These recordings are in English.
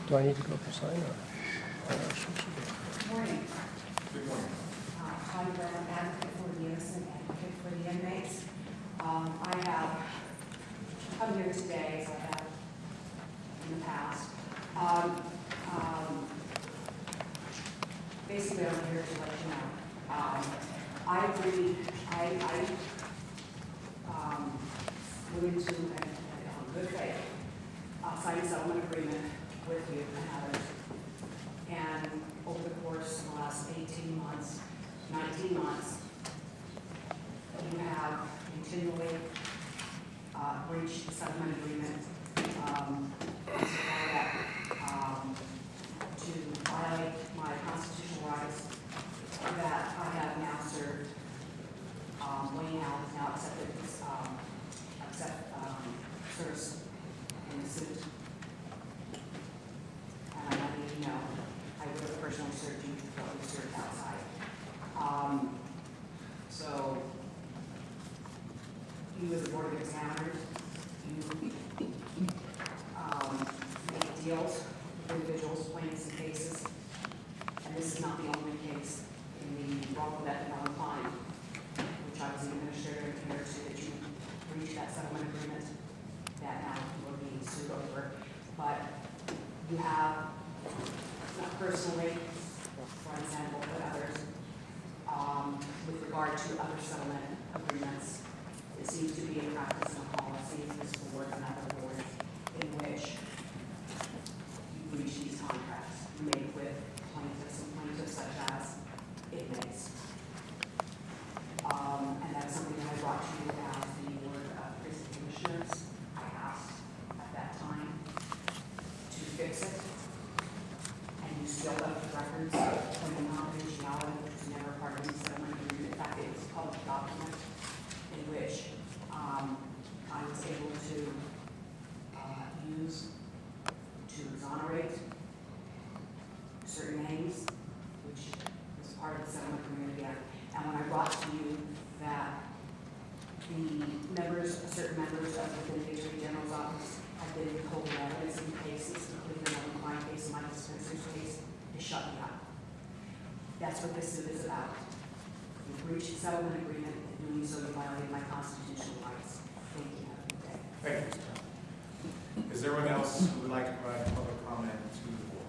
Do I need to go for sign or? Good morning. Good morning. Tonja Brown, advocate for the innocent, advocate for the inmates. I have come here today, as I have in the past. Basically, I'm here to let you know. I agree, I went into good faith, signed a settlement agreement with you and others. And over the course of the last 18 months, 19 months, you have continually breached the settlement agreement to violate my constitutional rights that I have now served. Wayne Allen has now accepted his service in the suit. And I'm letting you know, I would have personally served you, but we served outside. So, you as a board of examiners, you make deals with individuals, plaintiffs, and cases. And this is not the only case in the wrongful death of Nolan Klein, which I was the administrator here to that you reached that settlement agreement that now you are being sued over. But you have, not personally, for example, but others, with regard to other settlement agreements, it seems to be a practice and a policy in this board and other boards in which you breach these contracts you make with plaintiffs and plaintiffs such as inmates. And that's something that I brought to you as the board of prison commissioners. I asked at that time to fix it. And you still left the records from the confidentiality, which was never part of the settlement agreement. In fact, it was a public document in which I was able to use to exonerate certain names, which was part of the settlement agreement again. And when I brought to you that the members, certain members of the Attorney General's office had been withholding evidence in cases, including the Nolan Klein case and Michael Spencer's case, they shut me up. That's what this suit is about. You breached the settlement agreement, and doing so you violated my constitutional rights. Thank you. Have a good day. Thank you, sir. Is there anyone else who would like to provide public comment to the board?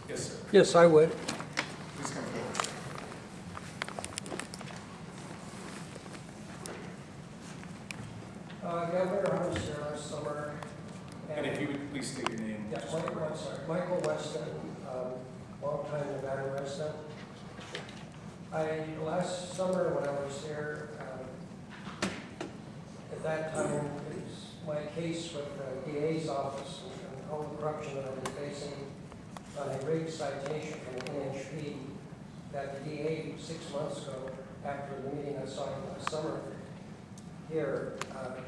Yes, sir. Yes, I would. Please come forward. Governor, I was here last summer. And if you would please state your name. Yes, Michael Weston, longtime Nevada resident. Last summer when I was here, at that time, it was my case with the DA's office and all the corruption that I've been facing on a rigged citation from the NHP that the DA 6 months ago, after the meeting I saw last summer here,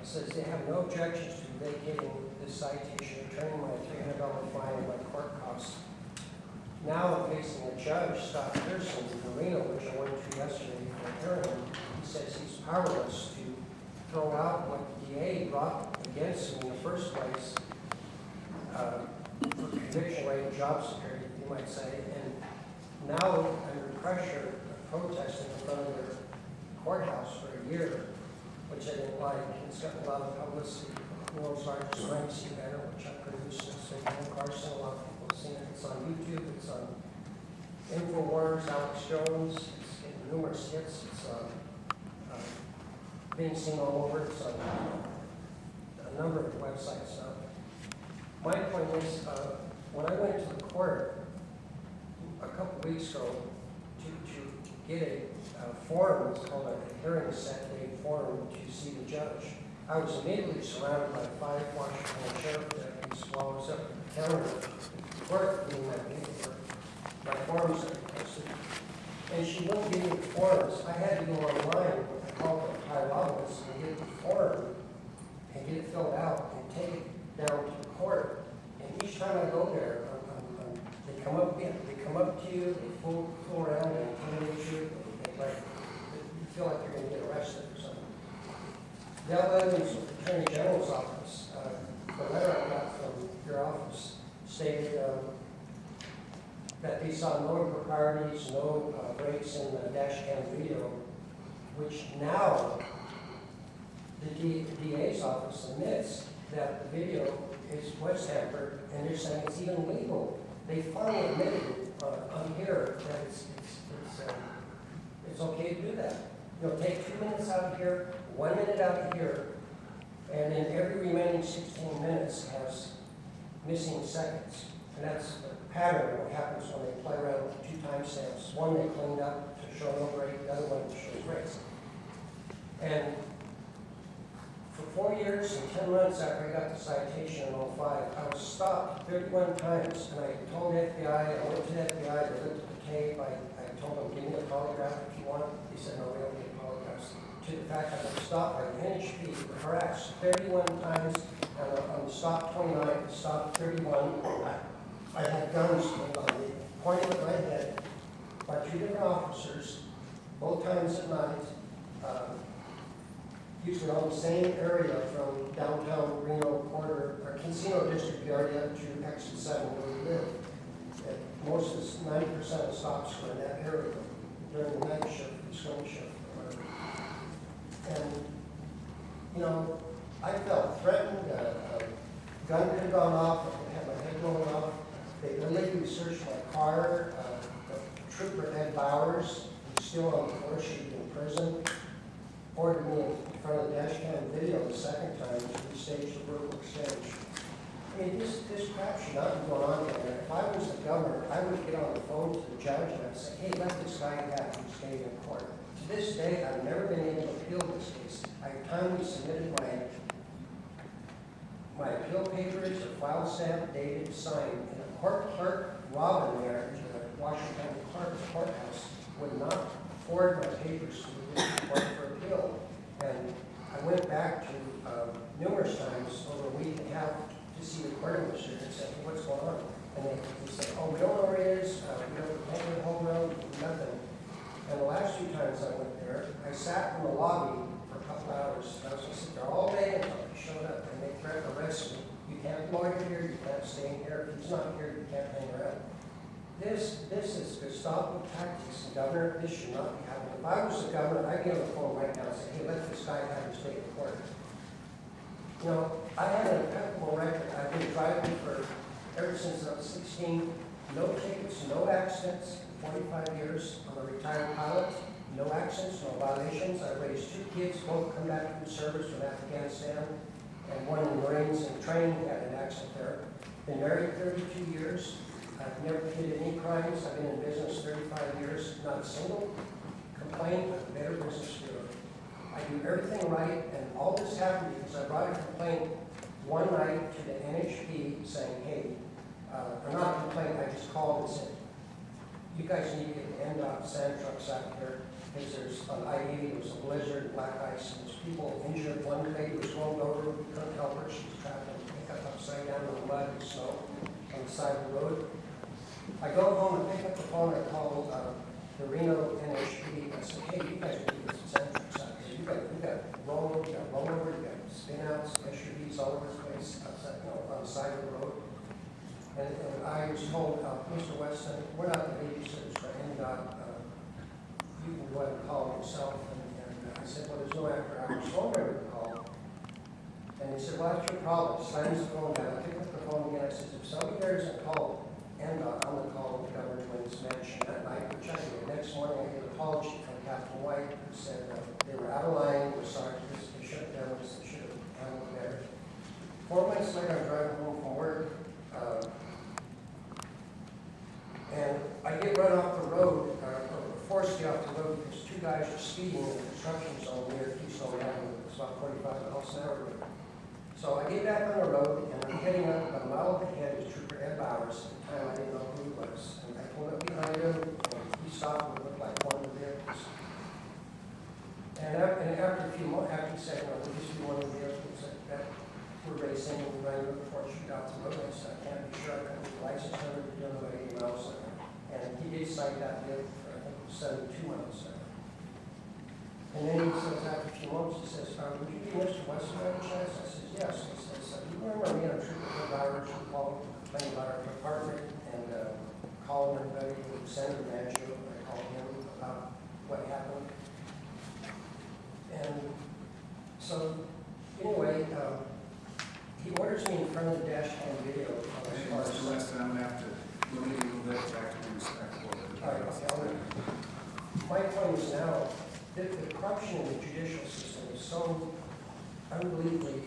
says they have no objections to vacating this citation, returning my $300 fine and my court costs. Now I'm facing a judge, Scott Pearson, in Reno, which I went to yesterday for a hearing. He says he's powerless to throw out what the DA brought against him in the first place for conviction rate and job security, you might say. And now under pressure of protesting in front of their courthouse for a year, which I didn't like. It's gotten a lot of publicity. The world's largest crime scene banner, which I produced, and Ben Carson, a lot of people have seen it. It's on YouTube, it's on InfoWars, Alex Jones, it's getting numerous hits. It's being seen all over. It's on a number of websites now. My point is, when I went to the court a couple weeks ago to get a form, it's called a hearing set date form to see the judge, I was immediately surrounded by 5 Washington sheriff deputies while I was up at the counter at the court getting my paperwork, my forms that I posted. And she wouldn't give me the forms. I had to go online, what I call it high levels, and get the form and get it filled out and take it down to the court. And each time I go there, they come up to you, they fool around and intimidate you, you feel like you're going to get arrested or something. That letter was with the Attorney General's office. The letter I got from your office stated that they saw no improprieties, no breaks in the dash cam video, which now the DA's office admits that the video was tampered, and they're saying it's even legal. They finally admitted it on here that it's okay to do that. Take 2 minutes out of here, 1 minute out of here, and then every remaining 16 minutes has missing seconds. And that's the pattern of what happens when they play around with 2 timestamps. One they cleaned up to show no break, the other one shows breaks. And for 4 years and 10 months after I got the citation in 05, I was stopped 31 times, and I told the FBI, I went to the FBI, they looked at the tape, I told them, give me a polygraph if you want. They said, no, we don't need polygraphs. To the fact I was stopped by NHP, harassed 31 times, and on stop 29, stop 31, I had guns on me, pointing at my head by 2 different officers, both times at night, usually on the same area from downtown Reno corridor, or Casino District area to Exit 7 where we live. And most of the 90% of stops were in that area during the night shift, the swing shift, or whatever. And, I felt threatened, a gun could have gone off, I could have my head blown off. They illegally searched my car. The trooper, Ed Bowers, who's still on the force, should be in prison, ordered me in front of the dash cam video the second time to restage the verbal exchange. I mean, this crap should not be going on here. If I was the governor, I would get on the phone to the judge and I'd say, hey, let this guy have his day in court. To this day, I've never been able to appeal this case. I timely submitted my appeal papers, a file stamp, dated, signed, and the court clerk, Robin there, the Washington courthouse, would not forward my papers to the district court for appeal. And I went back to numerous times over a week and a half to see the court administrator and said, hey, what's going on? And they said, oh, we don't know where it is, we don't know home road, nothing. And the last 2 times I went there, I sat in the lobby for a couple hours. I was going to sit there all day until he showed up, and they threatened to arrest me. You can't lawyer here, you can't stay in here. If he's not here, you can't hang around. This is Gestapo tactics, and Governor, this should not be happening. If I was the governor, I'd get on the phone right now and say, hey, let this guy have his day in court. I had an impeccable record. I've been driving ever since I was 16. No tickets, no accidents, 45 years. I'm a retired pilot. No accidents, no violations. I raised 2 kids, both come back from service from Afghanistan, and one in the Marines and training, had an accident there. Been married 32 years. I've never committed any crimes. I've been in business 35 years. Not a single complaint with a Better Business Bureau. I do everything right, and all this happened because I brought a complaint one night to the NHP saying, hey, or not a complaint, I just called and said, you guys need to get the NDOT sand trucks out here because there's on I-80, there was a blizzard, black ice, and there's people injured. One lady was rolled over, we couldn't help her, she was trapped in a pickup upside down in the mud and snow on the side of the road. I go home and pick up the phone and call the Reno NHP and I said, hey, you guys need to get some sand trucks out here. You got rollover, you got spin outs, SUVs all over the place outside, on the side of the road. And I was told, Mr. Weston, we're not the babysitters for NDOT. You can go ahead and call yourself. And I said, well, there's no after-hours phone number to call. And he said, well, that's your problem. Slams the phone down. I picked up the phone again. I said, if somebody there isn't called NDOT, I'm going to call the Governor Twinn's mansion that night, which I did. The next morning, I get an apology from Captain White who said they were out of line. They were sorry for this. They should have done this. They should have handled it better. 4 months later, I'm driving home from work. And I get run off the road, or forced to get off the road because 2 guys are speeding in the construction zone near Keystone Avenue. It's about 45 miles an hour. So I get back on the road, and I'm heading up a mile ahead of Trooper Ed Bowers. At the time, I didn't know who he was. And I pulled up behind him, and he stopped and looked like one of the vehicles. And after a few months, after he said, no, we just be one of the vehicles that we're racing and we're running before she got to the road. I said, I can't be sure. I couldn't get the license number to do about 80 miles an hour. And he did cite that vehicle for, I think, 72 miles an hour. And then he says, after a few months, he says, would you be Mr. Weston by any chance? I said, yes. He says, you remember me on a trip with Ed Bowers? called, complained about our department, and called everybody, Senator Maggio, I called him about what happened. And so, anyway, he orders me in front of the dash cam video. Hey, Mr. Weston, I'm going to have to limit you a little bit, back to be respectful. All right, okay, my point is now, that the corruption in the judicial system is so unbelievably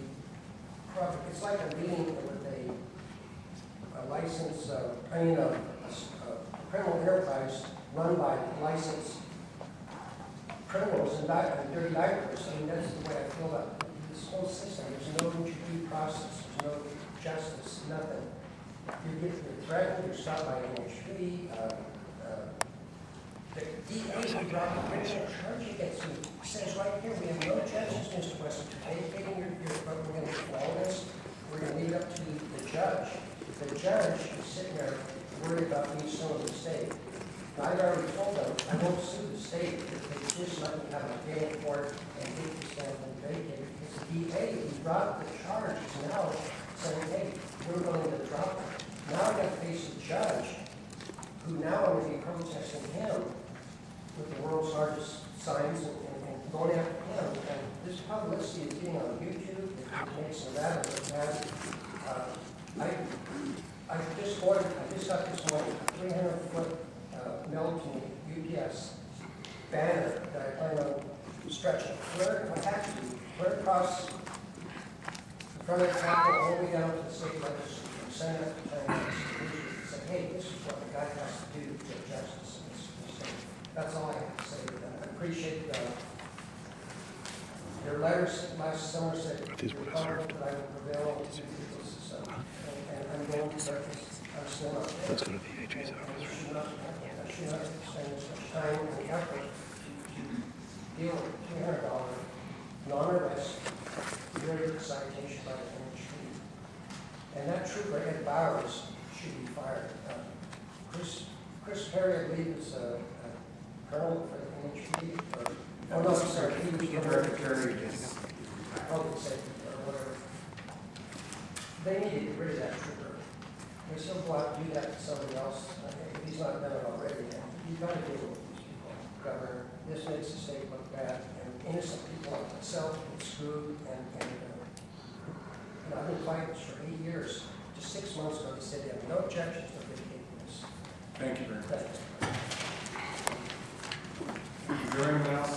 corrupt. It's like a meeting with a license, a criminal enterprise run by licensed criminals and dirty diapers. I mean, that's the way I feel about this whole system. There's no due process, there's no justice, nothing. You're threatened, you're stopped by NHP. The DA who dropped the criminal charge against me says right here, we have no objections, Mr. Weston, to vacating your, but we're going to do all this. We're going to leave it up to the judge. The judge is sitting there worried about me suing the state. And I've already told them, I won't sue the state if they just let me have a day in court and get this thing vacated. Because the DA who dropped the charge is now saying, hey, we're going to drop it. Now I've got to face a judge who now I'm going to be protesting him with the world's largest signs and going after him. And this publicity is getting on YouTube. It makes Nevada look bad. I just got this morning a 300-foot Milton UPS banner that I plan on stretching clear, if I have to, clear across the front of the Capitol all the way down to the state legislature, Senate, and say, hey, this is what the guy has to do to get justice in this state. That's all I have to say. I appreciate your letters last summer said you're confident that I will prevail to do this stuff. And I'm going to breakfast. I'm still not there. Let's go to the AG's office. I should not spend as much time and effort to deal with $200 non-arrest year citation by the NHP. And that trooper, Ed Bowers, should be fired. Chris Perry, I believe, is a colonel for the NHP. Oh, no, sorry. He was Director Kerry is public safety or whatever. They need to get rid of that trooper. They still go out and do that to somebody else. If he's not done it already, you've got to deal with these people. Governor, this makes the state look bad, and innocent people like myself get screwed. And I've been fighting this for 8 years. Just 6 months ago, they said they have no objections to vacating this. Thank you very much. Thanks. Is there anyone else